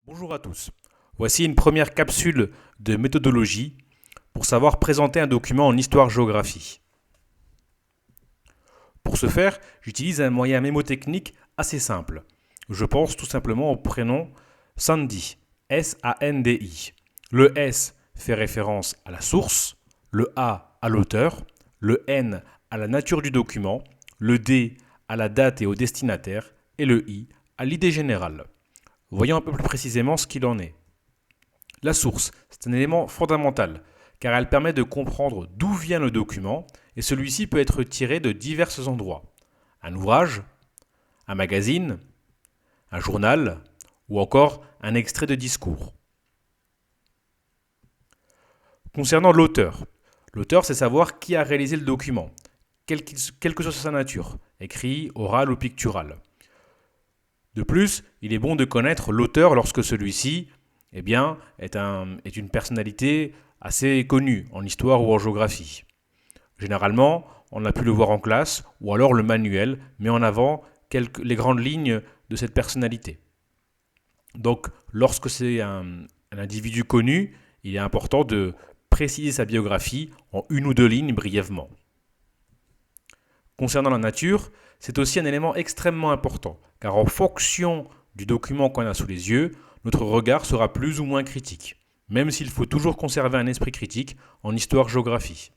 Bonjour à tous. Voici une première capsule de méthodologie pour savoir présenter un document en histoire-géographie. Pour ce faire, j'utilise un moyen mémotechnique assez simple. Je pense tout simplement au prénom Sandy, S-A-N-D-I. Le S fait référence à la source, le A à l'auteur, le N à la nature du document, le D à la date et au destinataire et le I à l'idée générale. Voyons un peu plus précisément ce qu'il en est. La source, c'est un élément fondamental, car elle permet de comprendre d'où vient le document, et celui-ci peut être tiré de divers endroits. Un ouvrage, un magazine, un journal, ou encore un extrait de discours. Concernant l'auteur, c'est savoir qui a réalisé le document, quelle que soit sa nature, écrit, oral ou pictural. De plus, il est bon de connaître l'auteur lorsque celui-ci est une personnalité assez connue en histoire ou en géographie. Généralement, on a pu le voir en classe ou alors le manuel met en avant les grandes lignes de cette personnalité. Donc, lorsque c'est un individu connu, il est important de préciser sa biographie en une ou deux lignes brièvement. Concernant la nature, c'est aussi un élément extrêmement important, car en fonction du document qu'on a sous les yeux, notre regard sera plus ou moins critique, même s'il faut toujours conserver un esprit critique en histoire-géographie.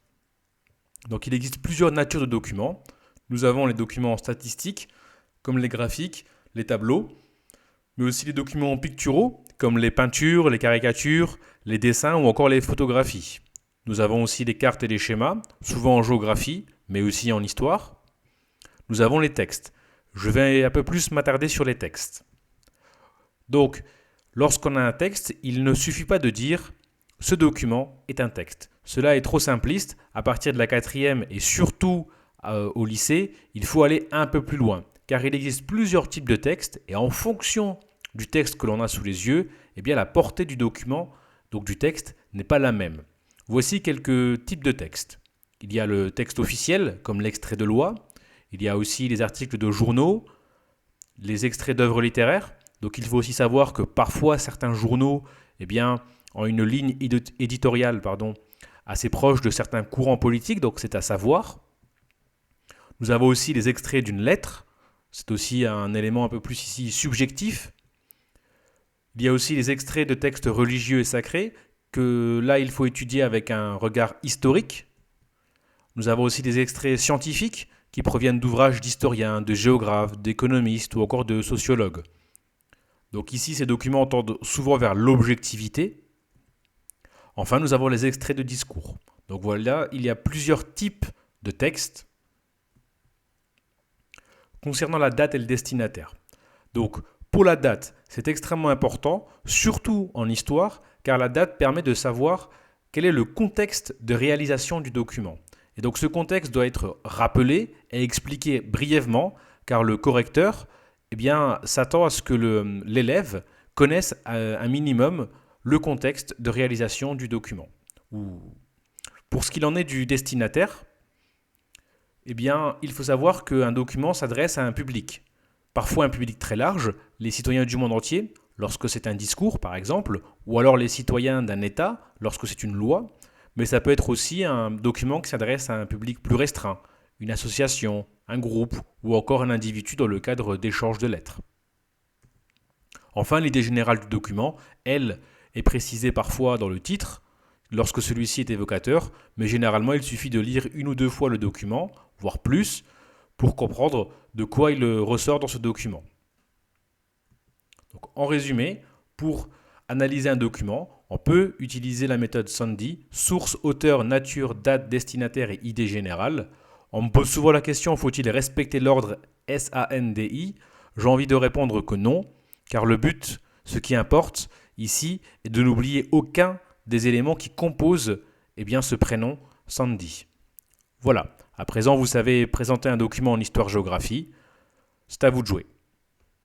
Donc il existe plusieurs natures de documents. Nous avons les documents statistiques, comme les graphiques, les tableaux, mais aussi les documents picturaux, comme les peintures, les caricatures, les dessins ou encore les photographies. Nous avons aussi les cartes et les schémas, souvent en géographie, mais aussi en histoire. Nous avons les textes. Je vais un peu plus m'attarder sur les textes. Donc, lorsqu'on a un texte, il ne suffit pas de dire « ce document est un texte ». Cela est trop simpliste. À partir de la quatrième et surtout au lycée, il faut aller un peu plus loin. Car il existe plusieurs types de textes et en fonction du texte que l'on a sous les yeux, la portée du document, donc du texte, n'est pas la même. Voici quelques types de textes. Il y a le texte officiel, comme l'extrait de loi. Il y a aussi les articles de journaux, les extraits d'œuvres littéraires. Donc il faut aussi savoir que parfois certains journaux ont une ligne éditoriale assez proche de certains courants politiques, donc c'est à savoir. Nous avons aussi les extraits d'une lettre. C'est aussi un élément un peu plus ici subjectif. Il y a aussi les extraits de textes religieux et sacrés, que là il faut étudier avec un regard historique. Nous avons aussi des extraits scientifiques qui proviennent d'ouvrages d'historiens, de géographes, d'économistes ou encore de sociologues. Donc ici, ces documents tendent souvent vers l'objectivité. Enfin, nous avons les extraits de discours. Donc voilà, il y a plusieurs types de textes concernant la date et le destinataire. Donc pour la date, c'est extrêmement important, surtout en histoire, car la date permet de savoir quel est le contexte de réalisation du document. Et donc ce contexte doit être rappelé et expliqué brièvement, car le correcteur s'attend à ce que l'élève connaisse un minimum le contexte de réalisation du document. Pour ce qu'il en est du destinataire, il faut savoir qu'un document s'adresse à un public. Parfois un public très large, les citoyens du monde entier, lorsque c'est un discours par exemple, ou alors les citoyens d'un État, lorsque c'est une loi, mais ça peut être aussi un document qui s'adresse à un public plus restreint, une association, un groupe ou encore un individu dans le cadre d'échanges de lettres. Enfin, l'idée générale du document, elle, est précisée parfois dans le titre, lorsque celui-ci est évocateur, mais généralement il suffit de lire une ou deux fois le document, voire plus, pour comprendre de quoi il ressort dans ce document. Donc, en résumé, pour analyser un document, on peut utiliser la méthode Sandy, source, auteur, nature, date, destinataire et idée générale. On me pose souvent la question, faut-il respecter l'ordre SANDI? J'ai envie de répondre que non, car le but, ce qui importe ici, est de n'oublier aucun des éléments qui composent ce prénom Sandy. Voilà, à présent vous savez présenter un document en histoire-géographie, c'est à vous de jouer.